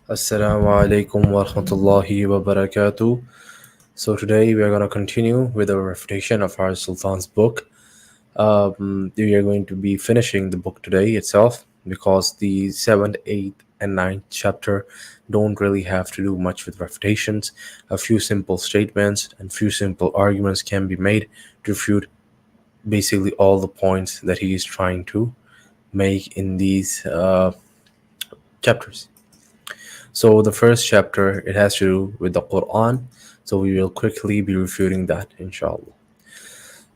Assalamu alaikum wa rahmatullahi wa barakatuh. So today we are going to continue with our refutation of our Sultan's book. We are going to be finishing the book today itself because the 7th, 8th, and 9th chapter don't really have to do much with refutations. A few simple statements and few simple arguments can be made to refute basically all the points that he is trying to make in these chapters. So the first chapter, it has to do with the Quran. So we will quickly be refuting that, inshallah.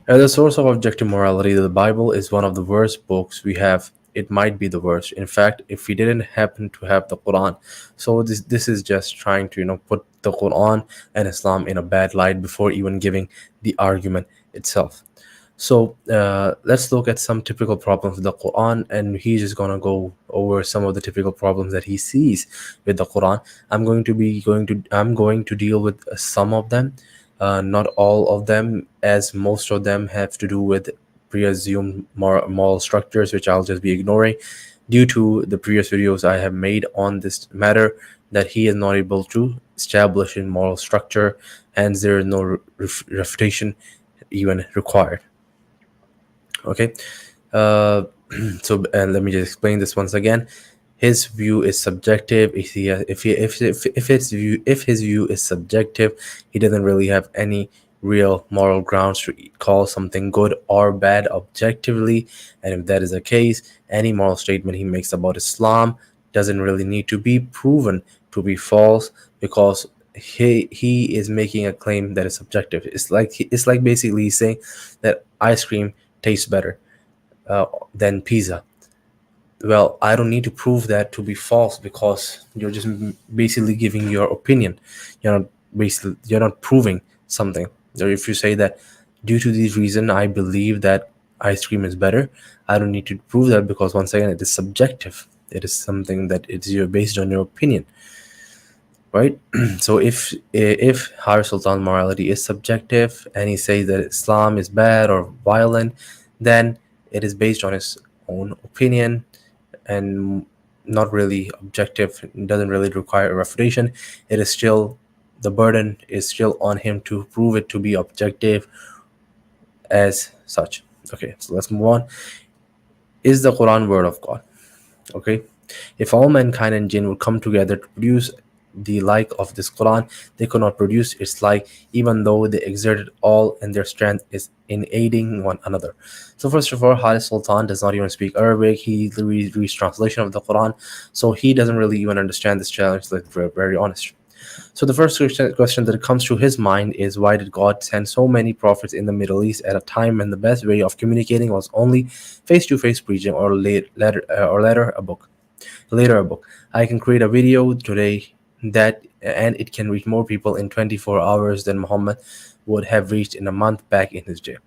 As a source of objective morality, the Bible is one of the worst books we have. It might be the worst. In fact, if we didn't happen to have the Quran, so this is just trying to put the Quran and Islam in a bad light before even giving the argument itself. So let's look at some typical problems with the Quran, and he's just gonna go over some of the typical problems that he sees with the Quran. I'm going to deal with some of them, not all of them, as most of them have to do with preassumed moral structures, which I'll just be ignoring due to the previous videos I have made on this matter, that he is not able to establish a moral structure, hence there is no refutation even required. Okay. uh, so let me just explain this once again. His view is subjective. If his view is subjective, he doesn't really have any real moral grounds to call something good or bad objectively. And if that is the case, any moral statement he makes about Islam doesn't really need to be proven to be false, because he is making a claim that is subjective. It's like basically saying that ice cream tastes better than pizza. Well, I don't need to prove that to be false, because you're just basically giving your opinion. You're not proving something. Or if you say that due to these reason I believe that ice cream is better, I don't need to prove that, because once again it is subjective. It is something that it's based on your opinion, right? So if Har Sultan morality is subjective and he says that Islam is bad or violent, then it is based on his own opinion and not really objective. It doesn't really require a refutation. It is still, the burden is still on him to prove it to be objective as such. Okay, so let's move on. Is the Quran word of God? Okay, if all mankind and jinn would come together to produce the like of this Quran, they could not produce its like, even though they exerted all and their strength is in aiding one another. So first of all, Haris Sultan does not even speak Arabic. He reads translation of the Quran, so he doesn't really even understand this challenge. Let's be very honest. So the first question that comes to his mind is, why did God send so many prophets in the Middle East at a time when the best way of communicating was only face-to-face preaching, or later a book? I can create a video today and it can reach more people in 24 hours than Muhammad would have reached in a month back in his day.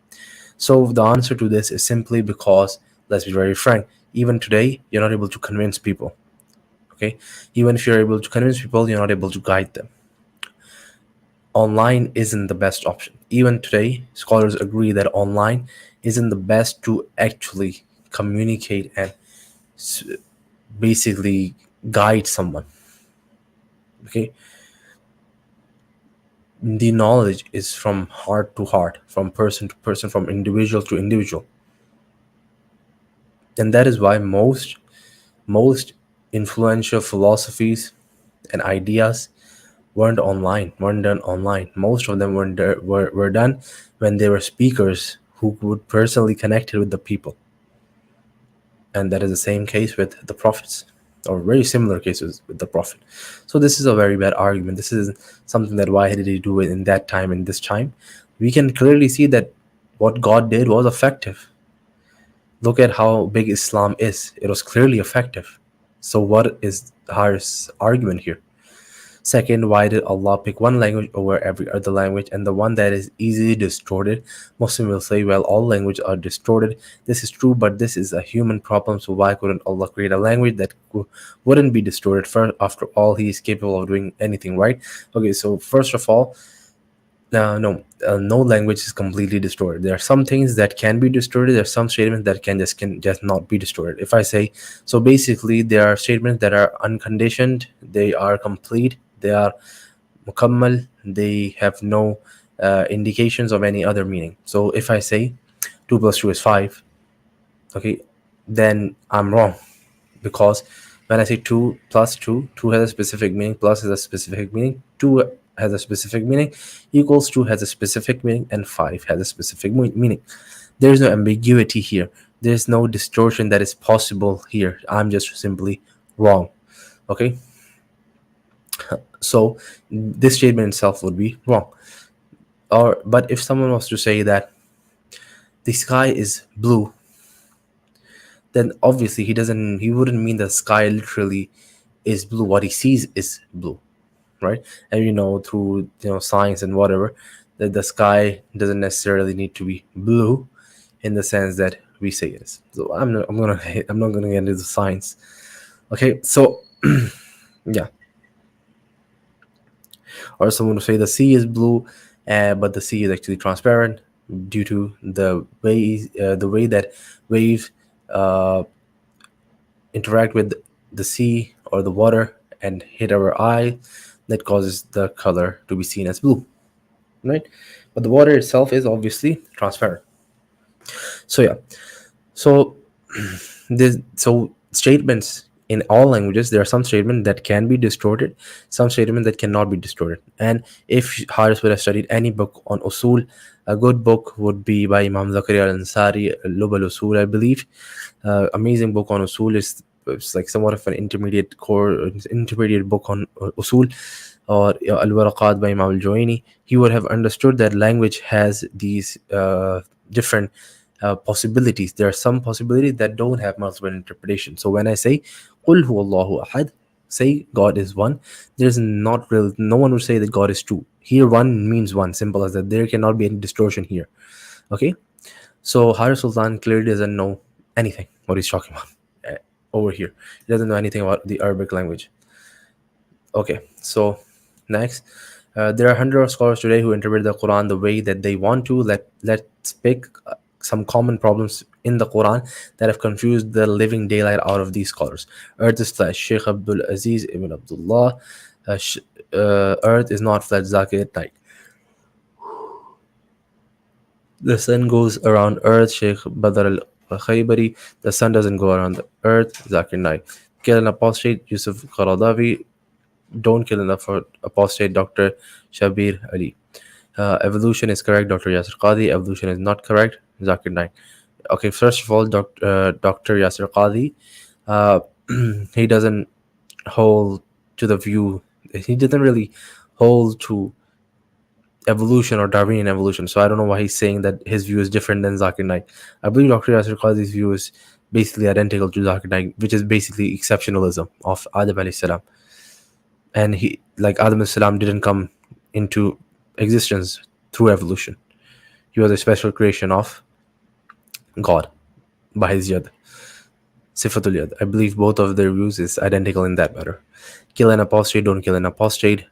So the answer to this is simply because, let's be very frank, even today you're not able to convince people. Okay, even if you're able to convince people, you're not able to guide them. Online isn't the best option. Even today, scholars agree that online isn't the best to actually communicate and basically guide someone. Okay, the knowledge is from heart to heart, from person to person, from individual to individual, and that is why most influential philosophies and ideas weren't done online. Most of them were done when they were speakers who would personally connect with the people. And that is the same case with the prophets, or very similar cases with the prophet. So this is a very bad argument. This is something that, why did he do it in that time and this time? We can clearly see that what God did was effective. Look at how big Islam is. It was clearly effective. So what is Har's argument here? Second, why did Allah pick one language over every other language, and the one that is easily distorted? Muslims will say, well, all languages are distorted. This is true, but this is a human problem, so why couldn't Allah create a language that wouldn't be distorted? After all, He is capable of doing anything, right? Okay, so first of all, No, no language is completely distorted. There are some things that can be distorted. There are some statements that can just not be distorted. If I say so, basically there are statements that are unconditioned. They are complete. They are mukammal. They have no indications of any other meaning. So if I say 2 plus 2 is 5, okay, then I'm wrong, because when I say 2 plus 2, 2 has a specific meaning, plus has a specific meaning, 2 has a specific meaning, equals 2 has a specific meaning, and 5 has a specific meaning. There is no ambiguity here. There's no distortion that is possible here. I'm just simply wrong. Okay? So this statement itself would be wrong. But if someone was to say that the sky is blue, then obviously he wouldn't mean the sky literally is blue. What he sees is blue, right? And through science and whatever, that the sky doesn't necessarily need to be blue in the sense that we say it is. So I'm not gonna get into the science. Okay, so yeah. Or someone will say the sea is blue, but the sea is actually transparent due to the way that waves uh, interact with the sea or the water and hit our eye, that causes the color to be seen as blue, right? But the water itself is obviously transparent. So yeah, so statements in all languages, there are some statements that can be distorted, some statements that cannot be distorted. And if Haris would have studied any book on usul, a good book would be by Imam Zakaria al-Ansari, Lub al-Usul, I believe. Amazing book on usul. It's like somewhat of an intermediate book on usul. Or Al-Waraqat by Imam al-Juwayni. He would have understood that language has these different possibilities. There are some possibilities that don't have multiple interpretations. So when I say "Qul huwallahu ahad," say God is one, there's not real. No one would say that God is two. Here, one means one. Simple as that. There cannot be any distortion here. Okay. So Haris Sultan clearly doesn't know anything what he's talking about over here. He doesn't know anything about the Arabic language. Okay, so next, there are hundreds of scholars today who interpret the Quran the way that they want to. Let's pick some common problems in the Quran that have confused the living daylight out of these scholars. Earth is flat. Sheikh Abdul Aziz ibn Abdullah. Earth is not flat. Zakir Naik. The sun goes around Earth. Sheikh Badr al Khaybari. The sun doesn't go around the Earth. Zakir Naik. Kill an apostate. Yusuf Qaradawi. Don't kill enough for apostate, Dr. Shabir Ali. Evolution is correct, Dr. Yasir Qadi. Evolution is not correct, Zakir Naik. Okay, first of all, Dr. Yasir Qadi, he doesn't hold to the view, he doesn't really hold to evolution or Darwinian evolution. So I don't know why he's saying that his view is different than Zakir Naik. I believe Dr. Yasir Qadi's view is basically identical to Zakir Naik, which is basically exceptionalism of Adam alayhi salam. And he, like Adam salam, didn't come into existence through evolution. He was a special creation of God by his yad, sifatul yad. I believe both of their views is identical in that matter. Kill an apostate, don't kill an apostate.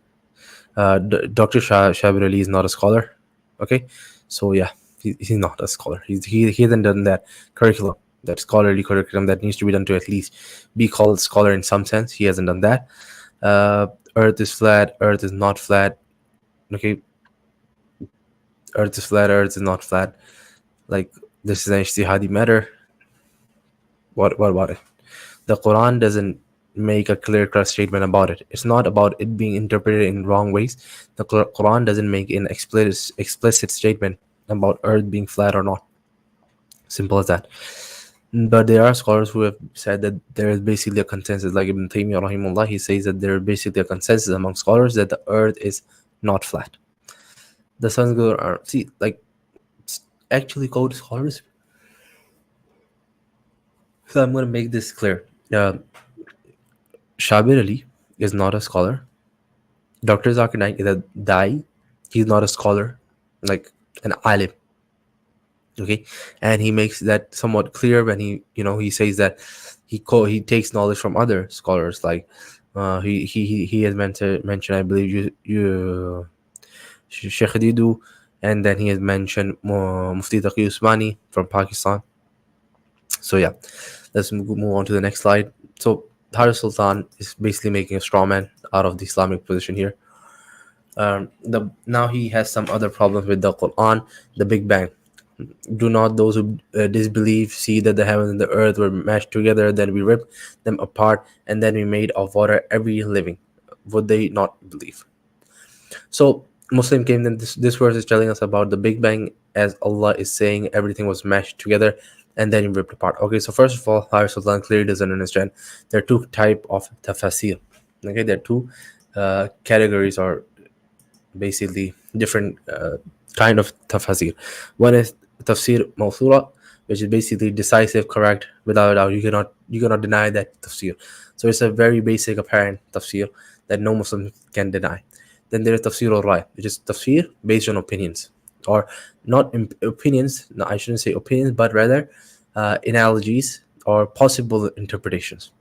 Dr. Shabir Ali is not a scholar. Okay, so yeah, he's not a scholar. He hasn't done that curriculum, that scholarly curriculum that needs to be done to at least be called scholar in some sense. He hasn't done that. Earth is flat, Earth is not flat. Okay, Earth is flat, Earth is not flat. Like, this is an ijtihadi matter. What about it? The Quran doesn't make a clear-cut statement about it. It's not about it being interpreted in wrong ways. The Quran doesn't make an explicit statement about Earth being flat or not. Simple as that. But there are scholars who have said that there is basically a consensus, like Ibn Taymiyyah rahimullah, he says that there is basically a consensus among scholars that the Earth is not flat. The sun's go around. See, like, actually code scholars. So I'm going to make this clear. Shabir Ali is not a scholar. Dr. Zakir Naik is a dai. He's not a scholar, like an alim. Okay, and he makes that somewhat clear when he says that he takes knowledge from other scholars. Like he has mentioned, I believe, Sheikh Khadidu, and then he has mentioned Mufti Taqi Usmani from Pakistan. So yeah, let's move on to the next slide. So Haris Sultan is basically making a straw man out of the Islamic position here. Now he has some other problems with the Quran, the Big Bang. Do not those who disbelieve see that the heavens and the earth were mashed together, then we ripped them apart, and then we made of water every living? Would they not believe? So Muslim came, then this verse is telling us about the Big Bang, as Allah is saying everything was mashed together and then ripped apart. Okay, so first of all, Harris Sultan clearly doesn't understand. There are two type of tafsir. Okay, there are two categories, or basically different kind of tafsir. One is tafsir mawthura, which is basically decisive, correct, without a doubt. You cannot deny that tafsir. So it's a very basic, apparent tafsir that no Muslim can deny. Then there is tafsir al-rai, which is tafsir based on opinions, or not opinions. No, I shouldn't say opinions, but rather analogies or possible interpretations.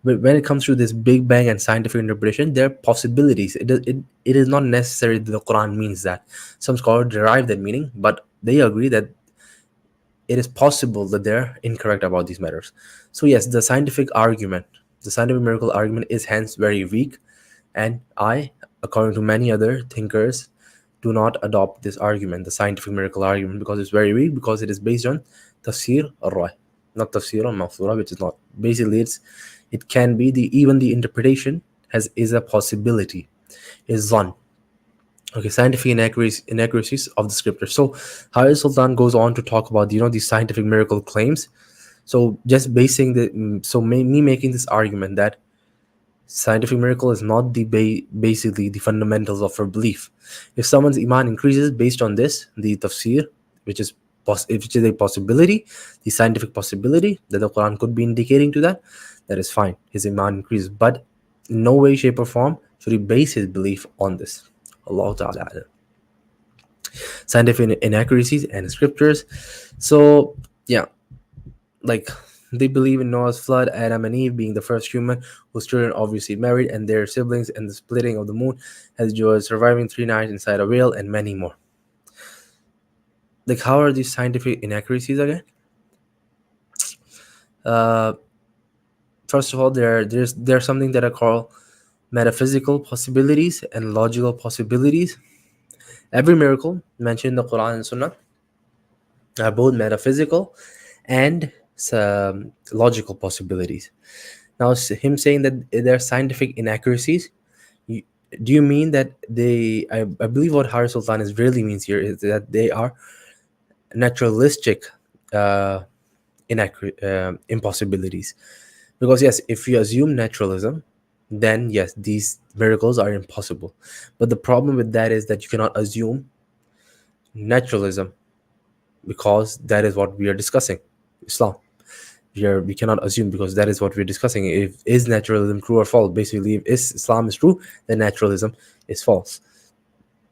But when it comes to this Big Bang and scientific interpretation, there are possibilities. It is not necessary that the Quran means that. Some scholars derive that meaning, but they agree that it is possible that they're incorrect about these matters. So yes, the scientific miracle argument is hence very weak, and I, according to many other thinkers, do not adopt this argument, the scientific miracle argument, because it's very weak, because it is based on tafsir al-Rai, not tafsir al-Mafsura, which is not. Basically, it can be even the interpretation is a possibility, is one. Okay, scientific inaccuracies of the scripture. So Haris Sultan goes on to talk about these scientific miracle claims. So just basing me making this argument that scientific miracle is not basically the fundamentals of our belief. If someone's iman increases based on this, the tafsir, which is a possibility, the scientific possibility that the Quran could be indicating to that is fine. His iman increases, but in no way, shape, or form should he base his belief on this. Allah Ta'ala. Scientific inaccuracies and scriptures. So yeah, like they believe in Noah's flood, Adam and Eve being the first human whose children obviously married, and their siblings, and the splitting of the moon as Joy surviving 3 nights inside a whale, and many more. Like, how are these scientific inaccuracies again? First of all, there's something that I call metaphysical possibilities and logical possibilities. Every miracle mentioned in the Quran and Sunnah are both metaphysical and logical possibilities. Now, him saying that there are scientific inaccuracies, do you mean that I believe what Haris Sultan really means here is that they are naturalistic impossibilities? Because yes, if you assume naturalism, then yes, these miracles are impossible. But the problem with that is that you cannot assume naturalism, because that is what we are discussing, Islam. We cannot assume, because that is what we're discussing. Is naturalism true or false? Basically, if Islam is true, then naturalism is false.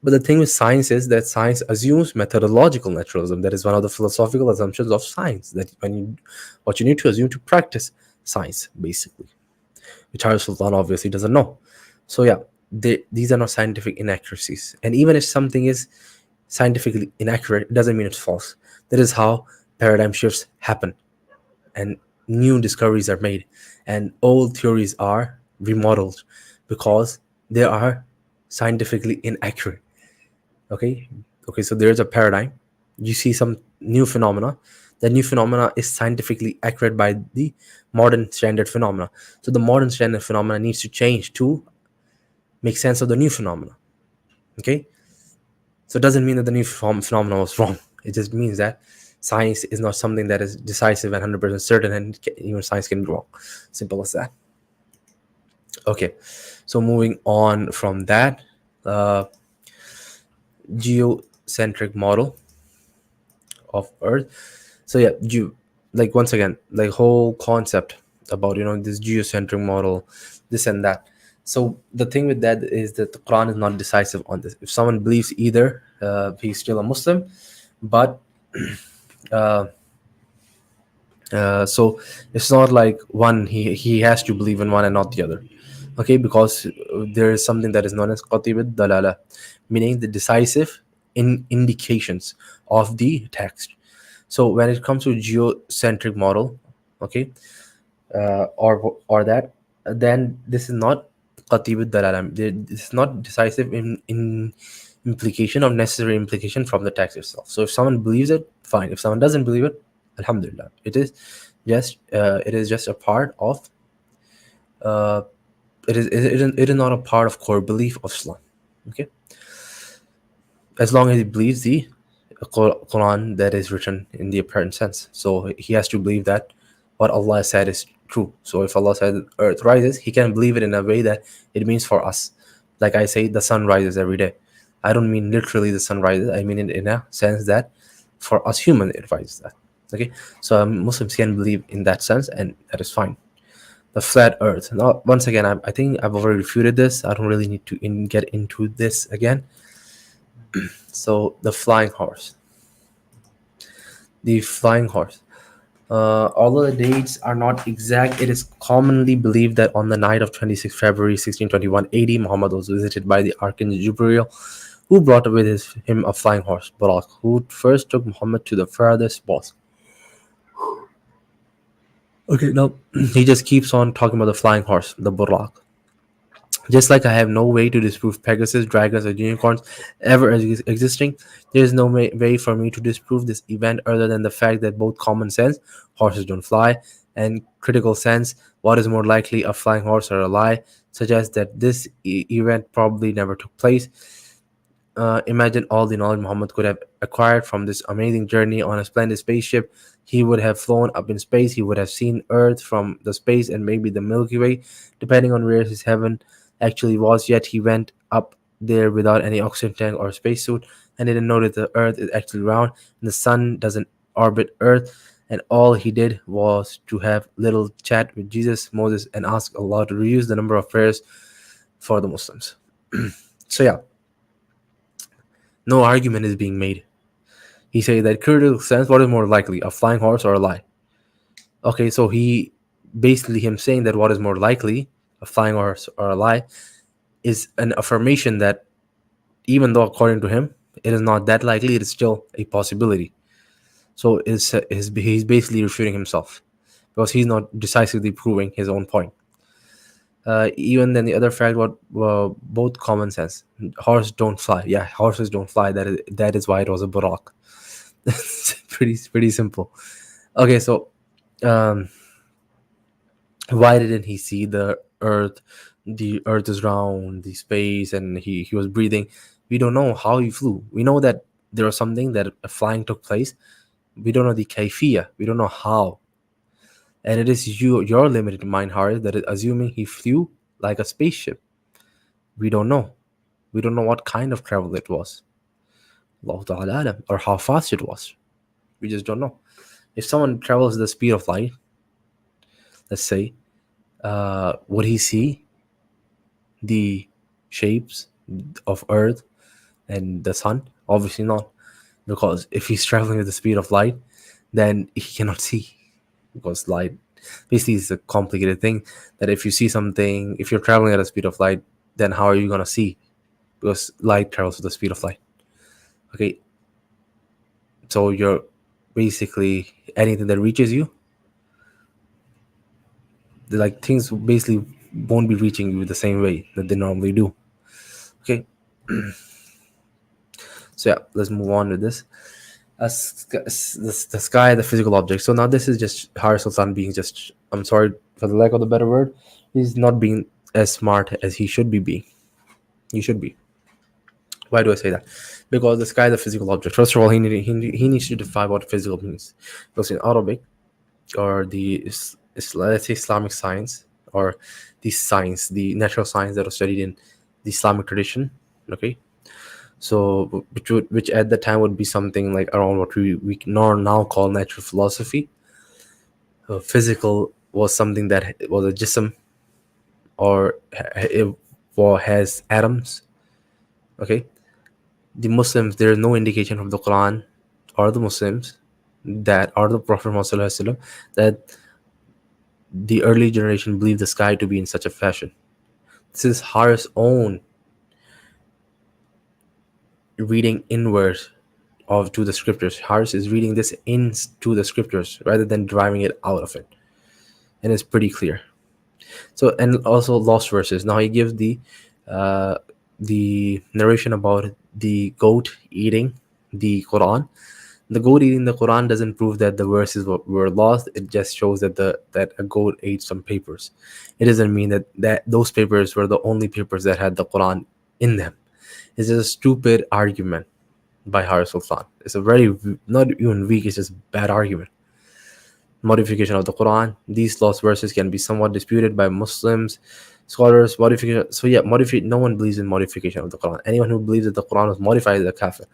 But the thing with science is that science assumes methodological naturalism. That is one of the philosophical assumptions of science, that what you need to assume to practice science, basically, which Haris Sultan obviously doesn't know. So yeah, these are not scientific inaccuracies. And even if something is scientifically inaccurate, it doesn't mean it's false. That is how paradigm shifts happen, and new discoveries are made, and old theories are remodeled, because they are scientifically inaccurate. Okay, so there's a paradigm, you see some new phenomena, that new phenomena is scientifically accurate by the modern standard phenomena. So the modern standard phenomena needs to change to make sense of the new phenomena. Okay, so it doesn't mean that the new phenomena was wrong. It just means that science is not something that is decisive and 100% certain, and even science can be wrong. Simple as that. Okay, so moving on from that, geocentric model of Earth. So yeah, once again, like whole concept about this geocentric model, this and that. So the thing with that is that the Quran is not decisive on this. If someone believes either, he's still a Muslim, but so it's not like one, he has to believe in one and not the other. Okay, because there is something that is known as qatib dalala, meaning the decisive indications of the text. So when it comes to geocentric model, okay, or that, then this is not qatib dalala. This is not decisive in implication or necessary implication from the text itself. So if someone believes it, fine. If someone doesn't believe it, alhamdulillah, it is just a part of uh, it is not a part of core belief of Islam. Okay, as long as he believes the Quran that is written in the apparent sense. So he has to believe that what Allah said is true. So if Allah said earth rises, he can believe it in a way that it means for us. Like I say, the sun rises every day. I don't mean literally the sun rises. I mean it in a sense that for us human it rises. That okay. So Muslims can believe in that sense, and that is fine. The flat earth. Now, once again, I think I've already refuted this. I don't really need to get into this again. So the flying horse. The flying horse. Although the dates are not exact, it is commonly believed that on the night of 26 February 1621 AD, Muhammad was visited by the Archangel Jibreel, who brought with him a flying horse, Barak, who first took Muhammad to the furthest spot. Okay, now he just keeps on talking about the flying horse, the Barak. Just like I have no way to disprove Pegasus, dragons, or unicorns ever existing, there is no way for me to disprove this event other than the fact that both common sense, horses don't fly, and critical sense, what is more likely, a flying horse or a lie, suggest that this event probably never took place. Imagine all the knowledge Muhammad could have acquired from this amazing journey on a splendid spaceship. He would have flown up in space. He would have seen Earth from the space and maybe the Milky Way, depending on where his heaven actually was. Yet he went up there without any oxygen tank or spacesuit and didn't know that the Earth is actually round and the sun doesn't orbit Earth. And all he did was to have little chat with Jesus, Moses, and ask Allah to reduce the number of prayers for the Muslims. So yeah, no argument is being made. He said that critical sense, what is more likely, a flying horse or a lie? Okay, so he basically him saying that what is more likely, a flying horse or a lie, is an affirmation that even though according to him it is not that likely, it is still a possibility. So he's basically refuting himself because he's not decisively proving his own point. Even then, the other fact, what both common sense, horses don't fly. Yeah, horses don't fly. That is why it was a barak. It's pretty simple. Okay, so um, why didn't he see the earth? The earth is round, the space, and he was breathing. We don't know how he flew. We know that there was something that a flying took place. We don't know the kaifiya. We don't know how. And it is your limited mind, Harith, that is assuming he flew like a spaceship. We don't know. We don't know what kind of travel it was. Allah Ta'ala alam, or how fast it was. We just don't know. If someone travels the speed of light, let's say, would he see the shapes of Earth and the sun? Obviously not, because if he's traveling with the speed of light, then he cannot see, because light basically is a complicated thing. That if you see something, if you're traveling at the speed of light, then how are you gonna see? Because light travels with the speed of light. Okay, so you're basically anything that reaches you, like things basically won't be reaching you the same way that they normally do. Okay, so yeah, let's move on with this. The sky, the physical object. So now this is just Harris Sultan being just, I'm sorry for the lack of the better word, he's not being as smart as he should be being. He should be. Why do I say that? Because the sky is a physical object. First of all, he needs to define what physical means. Because in Arabic, or let's say Islamic science, or the science, the natural science that was studied in the Islamic tradition, okay, so which at the time would be something like around what we now call natural philosophy. Physical was something that was a jism, or it has atoms. Okay, the Muslims, there is no indication from the Quran or the Muslims that, or the Prophet Muhammad that the early generation believed the sky to be in such a fashion. This is Har's own reading inward of to the scriptures. Harris is reading this into the scriptures rather than driving it out of it, and it's pretty clear. So, and also lost verses. Now he gives uh, the narration about the goat eating the Quran. The goat eating the Quran doesn't prove that the verses were lost. It just shows that a goat ate some papers. It doesn't mean that those papers were the only papers that had the Quran in them. It's just a stupid argument by Har Sultan. It's a very, not even weak, it's just bad argument. Modification of the Quran. These lost verses can be somewhat disputed by Muslims, scholars. Modification. So yeah, no one believes in modification of the Quran. Anyone who believes that the Quran was modified is a kafir.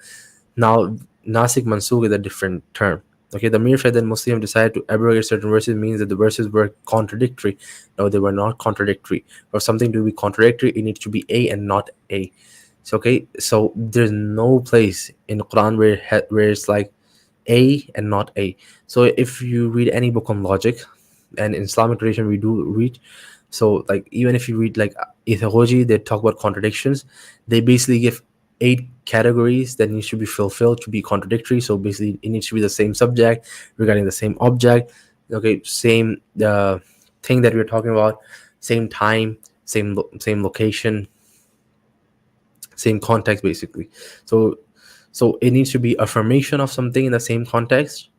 Now, Nasik Mansukh is a different term. Okay, the mere fact that Muslims decided to abrogate certain verses means that the verses were contradictory. No, they were not contradictory. For something to be contradictory, it needs to be A and not A. So okay, so there's no place in the Quran where it's like A and not A. So if you read any book on logic, and in Islamic tradition we do read, so like even if you read like ethology, they talk about contradictions. They basically give 8 categories that needs to be fulfilled to be contradictory. So basically it needs to be the same subject regarding the same object, okay, same thing that we're talking about, same time, same location, same context basically. So it needs to be affirmation of something in the same context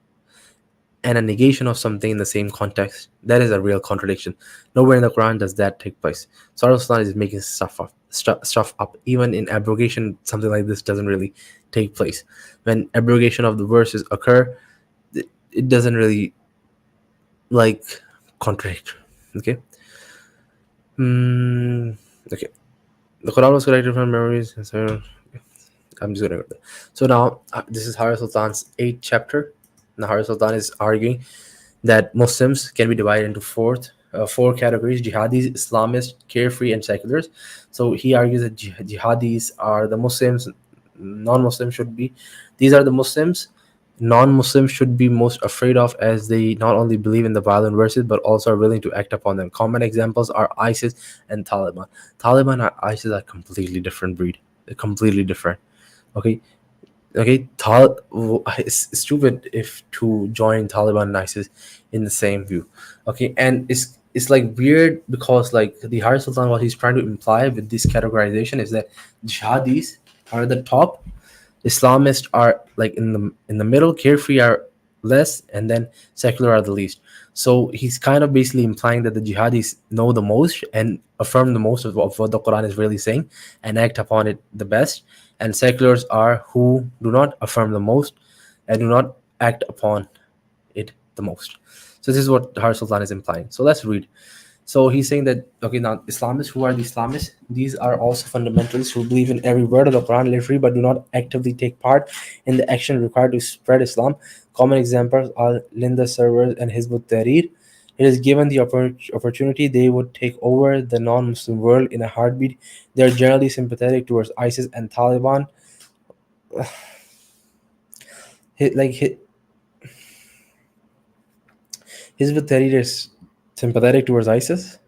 and a negation of something in the same context. That is a real contradiction. Nowhere in the Quran does that take place. So Sultan is making stuff up. Even in abrogation, something like this doesn't really take place. When abrogation of the verses occur, it doesn't really like contradict. Okay. Okay. The Quran was collected from memories. So I'm just gonna go there. So now this is Har Sultan's 8th chapter. Now Har Sultan is arguing that Muslims can be divided into four categories: jihadis, Islamists, carefree, and seculars. So he argues that jihadis are the Muslims, non-Muslims should be. These are the Muslims non-Muslims should be most afraid of, as they not only believe in the violent verses but also are willing to act upon them. Common examples are ISIS and Taliban. Taliban and ISIS are completely different breed. They're completely different. Okay, it's stupid if to join Taliban and ISIS in the same view. Okay, and it's like weird because like the Har Sultan, what he's trying to imply with this categorization is that jihadis are the top, Islamists are like in the middle, carefree are less, and then secular are the least. So he's kind of basically implying that the jihadis know the most and affirm the most of what the Quran is really saying and act upon it the best, and seculars are who do not affirm the most and do not act upon it the most. So this is what Har Sultan is implying. So let's read. So he's saying that, okay, now Islamists, who are the Islamists? These are also fundamentalists who believe in every word of the Quran literally but do not actively take part in the action required to spread Islam. Common examples are Linda servers and Hizb ut-Tahrir. It is given the opportunity, they would take over the non-Muslim world in a heartbeat. They are generally sympathetic towards ISIS and Taliban. Hizb ut-Tahrir is sympathetic towards ISIS.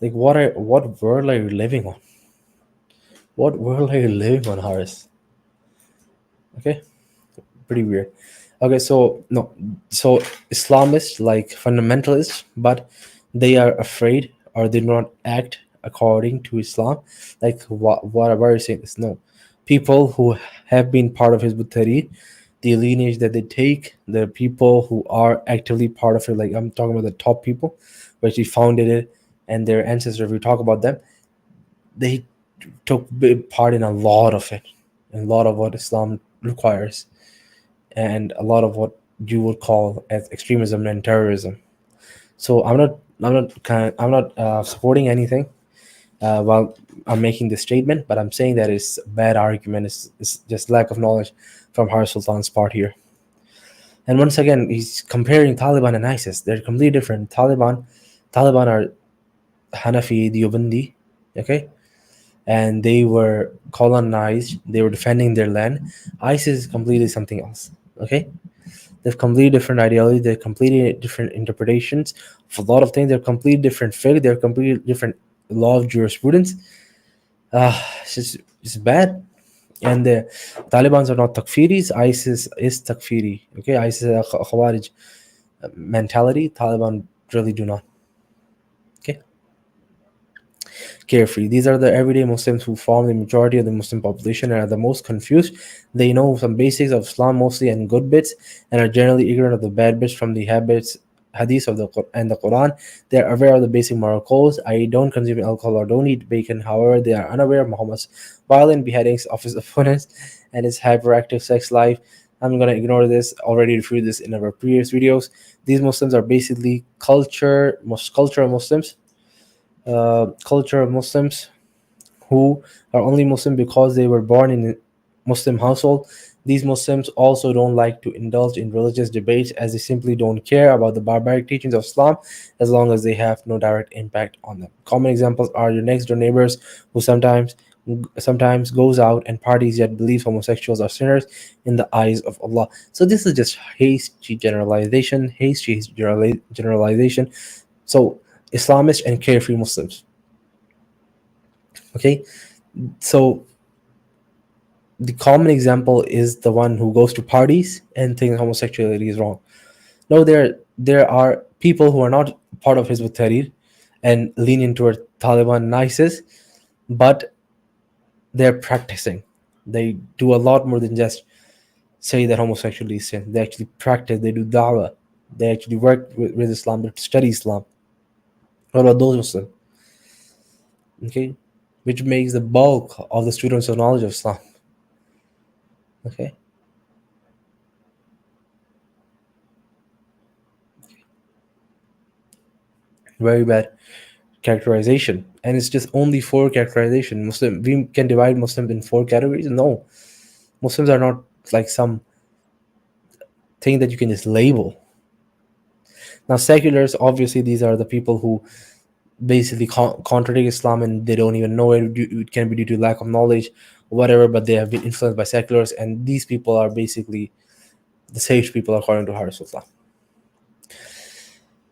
Like what world are you living on? What world are you living on, Harris? Okay, pretty weird. Okay, so no, so Islamists like fundamentalists, but they are afraid or they do not act according to Islam. Like what are you saying this? No, people who have been part of Hizb ut-Tahrir, the lineage that they take, the people who are actively part of it. Like I'm talking about the top people, who actually founded it, and their ancestors. We talk about them. They took big part in a lot of it, and a lot of what Islam requires, and a lot of what you would call as extremism and terrorism. So I'm not supporting anything while I'm making this statement, but I'm saying that it's a bad argument. It's just lack of knowledge from Har Sultan's part here. And once again, he's comparing Taliban and ISIS. They're completely different. Taliban are Hanafi Deobandi, okay, and they were colonized. They were defending their land. ISIS is completely something else. Okay, they have completely different ideology. They're completely different interpretations of a lot of things. They're completely different faith. They're completely different law of jurisprudence. It's bad. And the Taliban's are not takfiris. ISIS is takfiri. Okay, ISIS is a khawarij mentality. Taliban really do not. Okay, carefree. These are the everyday Muslims who form the majority of the Muslim population and are the most confused. They know some basics of Islam mostly and good bits, and are generally ignorant of the bad bits from the habits, hadiths of the and the Quran. They are aware of the basic moral codes. I don't consume alcohol or don't eat bacon. However, they are unaware of Muhammad's violent beheadings of his opponents and his hyperactive sex life. I'm gonna ignore this. Already reviewed this in our previous videos. These Muslims are basically cultural Muslims, cultural Muslims who are only Muslim because they were born in a Muslim household. These Muslims also don't like to indulge in religious debates as they simply don't care about the barbaric teachings of Islam as long as they have no direct impact on them. Common examples are your next door neighbors who sometimes goes out and parties yet believes homosexuals are sinners in the eyes of Allah. So this is just hasty generalization. So Islamist and carefree Muslims. Okay, so the common example is the one who goes to parties and thinks homosexuality is wrong. No, there are people who are not part of Hizb ut-Tahrir and leaning toward Taliban and ISIS, but they're practicing. They do a lot more than just say that homosexuality is sin. They actually practice. They do da'wah. They actually work with Islam. They study Islam. What about those Muslims? Okay, which makes the bulk of the students of knowledge of Islam. Okay, very bad characterization, and it's just only four characterization. Muslim, we can divide Muslims in four categories. No, Muslims are not like some thing that you can just label. Now seculars, obviously these are the people who basically contradict Islam and they don't even know it. It can be due to lack of knowledge or whatever, but they have been influenced by seculars, and these people are basically the sage people according to Haris Sultan.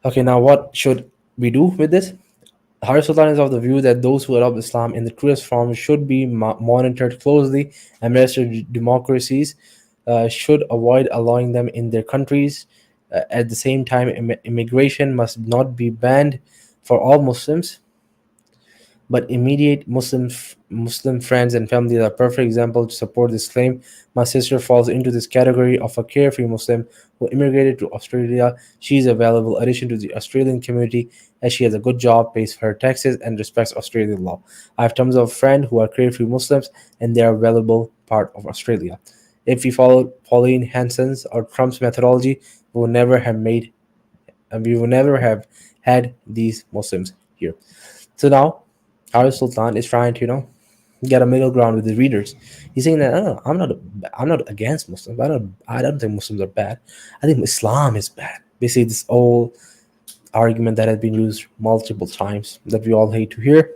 Okay, now what should we do with this? Haris Sultan is of the view that those who adopt Islam in the truest form should be monitored closely, and registered democracies should avoid allowing them in their countries. At the same time, immigration must not be banned for all Muslims, but immediate Muslim friends and families are a perfect example to support this claim. My sister falls into this category of a carefree Muslim who immigrated to Australia. She is a valuable addition to the Australian community as she has a good job, pays her taxes, and respects Australian law. I have tons of friends who are carefree Muslims, and they are a valuable part of Australia. If we followed Pauline Hanson's or Trump's methodology, we would never have made, and we would never have had these Muslims here. So now Haris Sultan is trying to, get a middle ground with his readers. He's saying that I'm not against Muslims. I don't think Muslims are bad. I think Islam is bad. Basically, this old argument that has been used multiple times that we all hate to hear.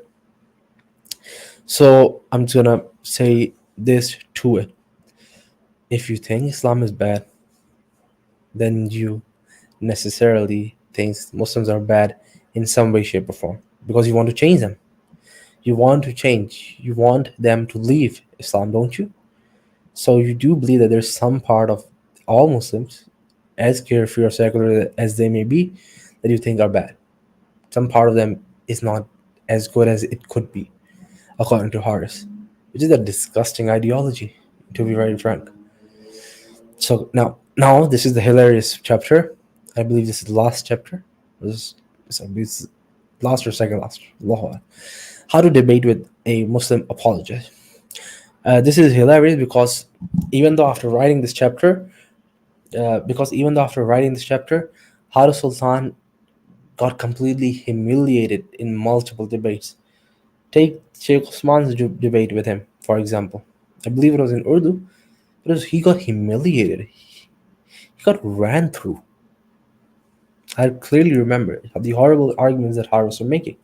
So I'm just gonna say this to it. If you think Islam is bad, then you necessarily think Muslims are bad in some way, shape, or form because you want to change them. You want to change. You want them to leave Islam, don't you? So you do believe that there's some part of all Muslims, as carefree or secular as they may be, that you think are bad. Some part of them is not as good as it could be, according to Horace, which is a disgusting ideology, to be very frank. So now this is the hilarious chapter. I believe this is the last chapter. This last or second last. Allahu Akbar. How to debate with a Muslim apologist. This is hilarious because even though after writing this chapter, Haris Sultan got completely humiliated in multiple debates. Take Sheikh Osman's debate with him, for example. I believe it was in Urdu. He got humiliated. He got ran through. I clearly remember the horrible arguments that Haris was making.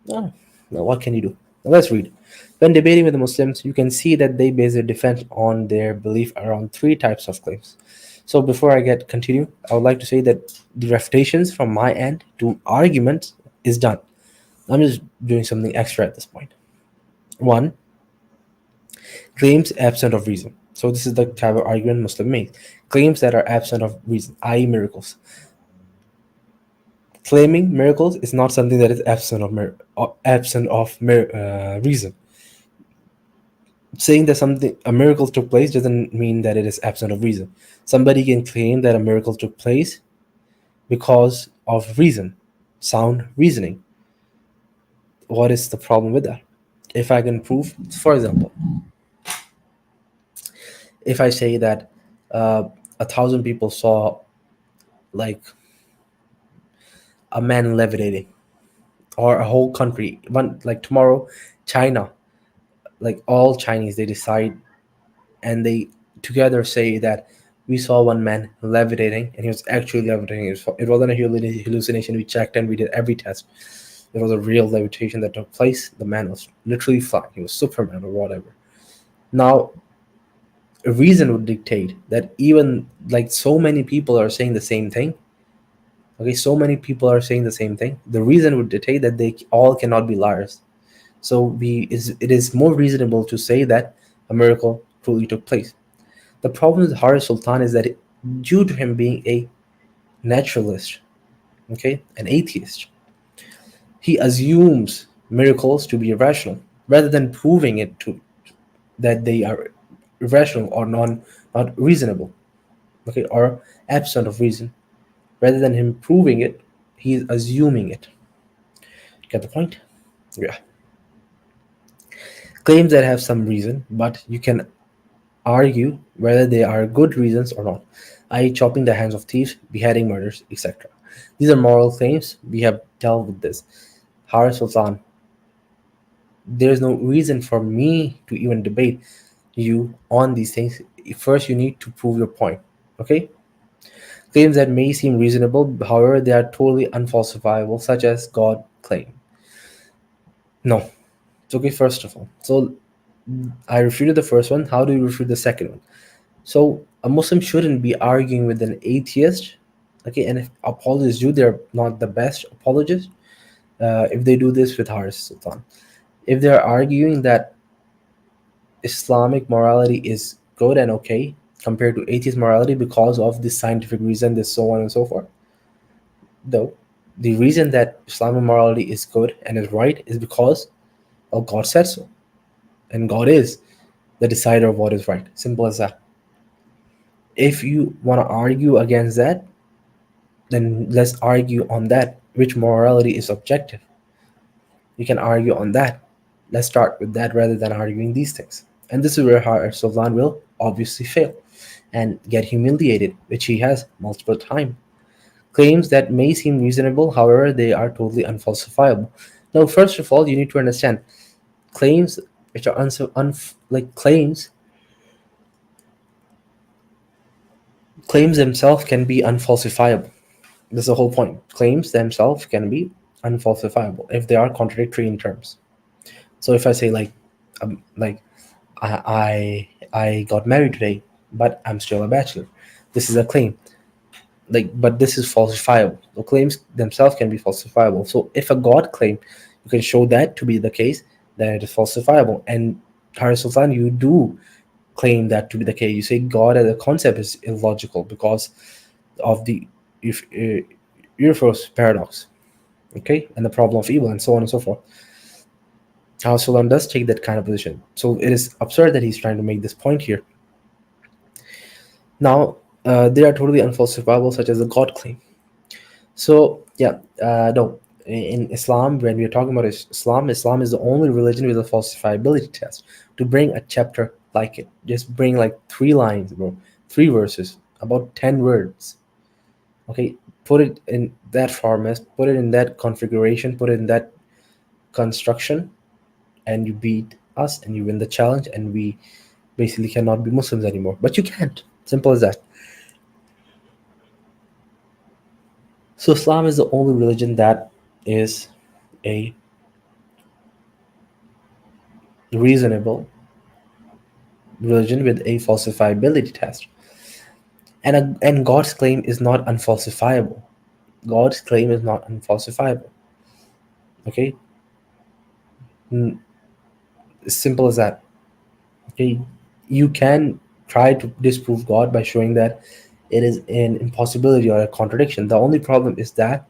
Oh, now what can you do? Now let's read. When debating with the Muslims, you can see that they base their defense on their belief around three types of claims. So before I continue, I would like to say that the refutations from my end to arguments is done. I'm just doing something extra at this point. One, claims absent of reason. So this is the type of argument Muslim makes. Claims that are absent of reason, i.e., miracles. Claiming miracles is not something that is absent of reason. Saying that something a miracle took place doesn't mean that it is absent of reason. Somebody can claim that a miracle took place because of reason, sound reasoning. What is the problem with that? If I can prove, for example, if I say that 1,000 people saw like a man levitating, or a whole country, one like tomorrow, China, like all Chinese, they decide and they together say that we saw one man levitating and he was actually levitating. It wasn't a hallucination. We checked and we did every test. It was a real levitation that took place. The man was literally flying. He was Superman or whatever. Now, reason would dictate that even like so many people are saying the same thing. Okay, so many people are saying the same thing. The reason would dictate that they all cannot be liars. So it is more reasonable to say that a miracle truly took place. The problem with Haris Sultan is that due to him being a naturalist, okay, an atheist, he assumes miracles to be irrational rather than proving it to that they are irrational or not reasonable, okay, or absent of reason. Rather than him proving it, he is assuming it. Get the point? Yeah. Claims that have some reason, but you can argue whether they are good reasons or not, i.e., chopping the hands of thieves, beheading murders, etc. These are moral claims. We have dealt with this. Haris Sultan, there's no reason for me to even debate you on these things. First, you need to prove your point. Okay? Claims that may seem reasonable, however, they are totally unfalsifiable, such as God claim. No. It's okay, first of all. So I refuted the first one. How do you refute the second one? So a Muslim shouldn't be arguing with an atheist. Okay, and if apologists do, they're not the best apologists. If they do this with Haris Sultan, if they're arguing that Islamic morality is good and okay compared to atheist morality because of this scientific reason, this so on and so forth, though the reason that Islamic morality is good and is right is because, well, God said so, and God is the decider of what is right. Simple as that. If you want to argue against that, then let's argue on that. Which morality is objective? You can argue on that. Let's start with that rather than arguing these things. And this is where Sultan will obviously fail and get humiliated, which he has multiple times. Claims that may seem reasonable, however, they are totally unfalsifiable. Now, first of all, you need to understand claims which are like claims themselves can be unfalsifiable. That's the whole point. Claims themselves can be unfalsifiable if they are contradictory in terms. So if I say like I got married today, but I'm still a bachelor, this is a claim. Like, but this is falsifiable. So claims themselves can be falsifiable. So if a God claim, you can show that to be the case, then it is falsifiable. And Haris Sultan, you do claim that to be the case. You say God as a concept is illogical because of the Euriphos paradox, okay, and the problem of evil, and so on and so forth. Sultan does take that kind of position. So it is absurd that he's trying to make this point here. Now, they are totally unfalsifiable, such as the God claim. So, yeah, no. In Islam, when we are talking about Islam is the only religion with a falsifiability test. To bring a chapter like it, just bring like 3 lines, bro, 3 verses, about 10 words. Okay, put it in that format, put it in that configuration, put it in that construction, and you beat us and you win the challenge, and we basically cannot be Muslims anymore. But you can't. Simple as that. So Islam is the only religion that is a reasonable religion with a falsifiability test. And God's claim is not unfalsifiable. God's claim is not unfalsifiable. Okay? Mm, as simple as that. Okay, you can try to disprove God by showing that it is an impossibility or a contradiction. The only problem is that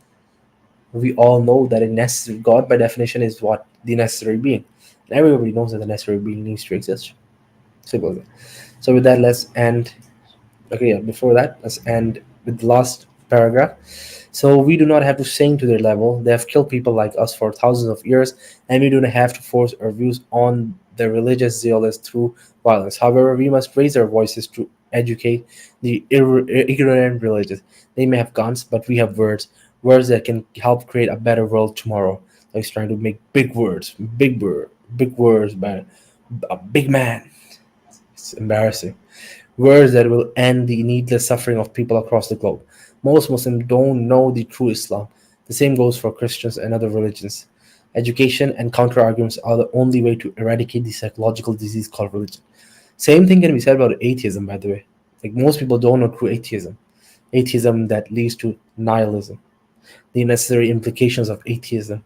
we all know that a necessary God, by definition, is what the necessary being, and everybody knows that the necessary being needs to exist. Simple as that. So with that, let's end. Okay, yeah, before that, let's end with the last paragraph. So we do not have to sink to their level. They have killed people like us for thousands of years, and we do not have to force our views on the religious zealots through violence. However, we must raise our voices to educate the ignorant religious. They may have guns, but we have words, words that can help create a better world tomorrow. Like he's trying to make big words, by a big man. It's embarrassing. Words that will end the needless suffering of people across the globe. Most Muslims don't know the true Islam. The same goes for Christians and other religions. Education and counter arguments are the only way to eradicate the psychological disease called religion. Same thing can be said about atheism, by the way. Like most people don't know true atheism. Atheism that leads to nihilism. The necessary implications of atheism.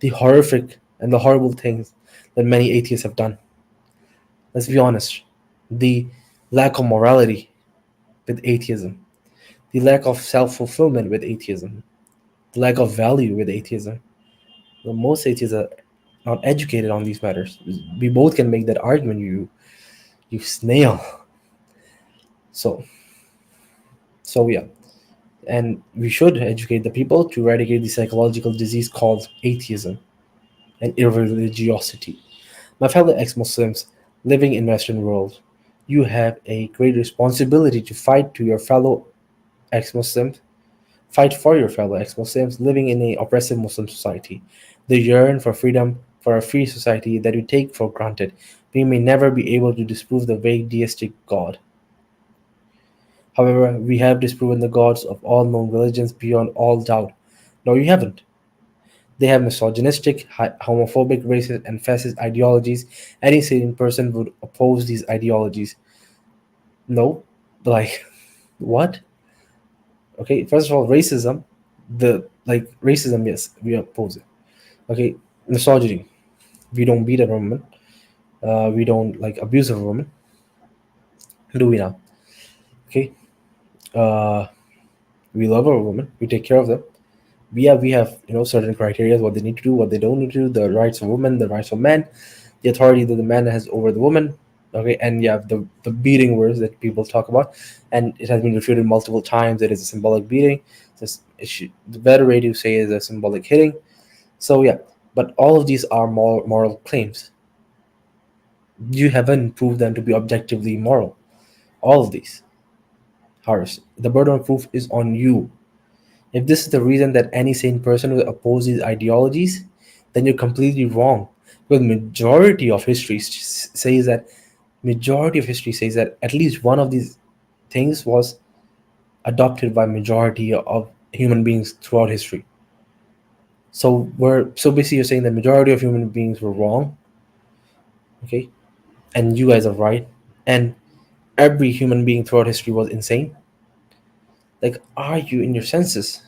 The horrific and the horrible things that many atheists have done. Let's be honest. The lack of morality with atheism, the lack of self fulfillment with atheism, the lack of value with atheism. Well, most atheists are not educated on these matters. We both can make that argument. You snail. So yeah, and we should educate the people to eradicate the psychological disease called atheism and irreligiosity. My fellow ex-Muslims living in Western world, you have a great responsibility to fight to your fellow ex-Muslims. Fight for your fellow ex-Muslims living in a oppressive Muslim society. They yearn for freedom, for a free society that we take for granted. We may never be able to disprove the vague deistic God. However, we have disproven the gods of all known religions beyond all doubt. No, you haven't. They have misogynistic, homophobic, racist, and fascist ideologies. Any sane person would oppose these ideologies. No, like, what? Okay, first of all, racism, yes, we oppose it. Okay, misogyny, we don't beat a woman, we don't like abuse a woman, do we now? Okay, uh, we love our women, we take care of them. We have certain criteria, what they need to do, what they don't need to do, the rights of women, the rights of men, the authority that the man has over the woman. Okay, and you have the beating words that people talk about, and it has been refuted multiple times. It is a symbolic beating. The better way to say is a symbolic hitting. So yeah, but all of these are moral claims. You haven't proved them to be objectively moral. All of these, Harris. The burden of proof is on you. If this is the reason that any sane person will oppose these ideologies, then you're completely wrong. Because majority of history says that at least one of these things was adopted by majority of human beings throughout history. So basically you're saying that majority of human beings were wrong, okay, and you guys are right, and every human being throughout history was insane. Like, are you in your senses?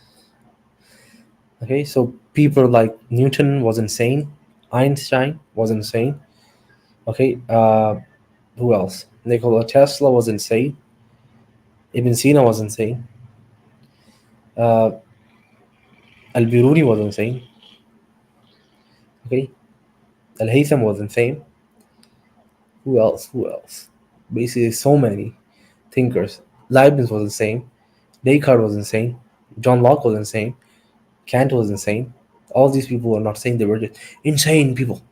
Okay, so people like Newton was insane, Einstein was insane. Okay, who else? Nikola Tesla was insane. Ibn Sina was insane. Uh, Al Biruni was insane. Okay, Al Haytham was insane. Who else? Who else? Basically, so many thinkers. Leibniz was insane. Descartes was insane. John Locke was insane. Kant was insane. All these people were not saying, they were just insane people.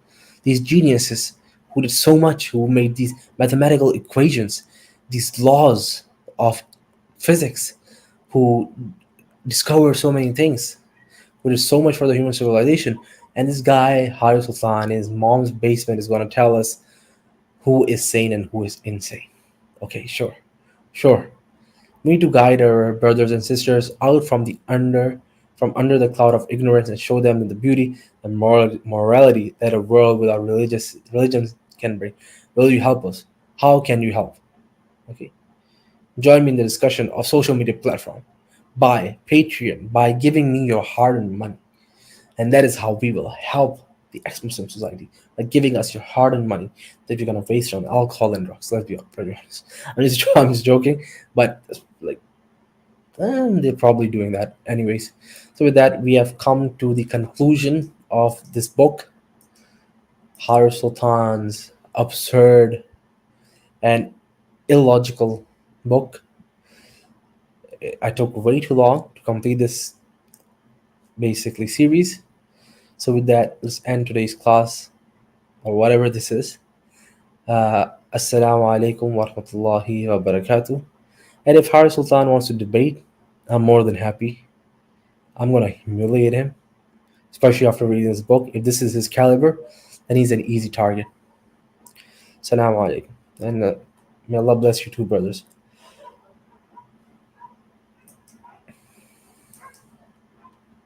These geniuses who did so much, who made these mathematical equations, these laws of physics, who discovered so many things, who did so much for the human civilization. And this guy, Hari Sultan, in his mom's basement, is going to tell us who is sane and who is insane. Okay, sure, sure. We need to guide our brothers and sisters out from under the cloud of ignorance and show them the beauty and morality that a world without religions can bring. Will you help us? How can you help? Okay. Join me in the discussion of social media platform by Patreon, by giving me your hard-earned money. And that is how we will help the ex-Muslim society, like giving us your hard-earned money that you're gonna waste on alcohol and drugs. Let's be pretty honest. I'm just joking, but like they're probably doing that anyways. So with that, we have come to the conclusion of this book, Harris Sultan's absurd and illogical book. I took way too long to complete this basically series. So with that, let's end today's class or whatever this is. Assalamu alaikum wa rahmatullahi wa barakatuh. And if Harris Sultan wants to debate, I'm more than happy. I'm gonna humiliate him, especially after reading this book. If this is his caliber, then he's an easy target. Assalamu alaikum. And may Allah bless you too, brothers.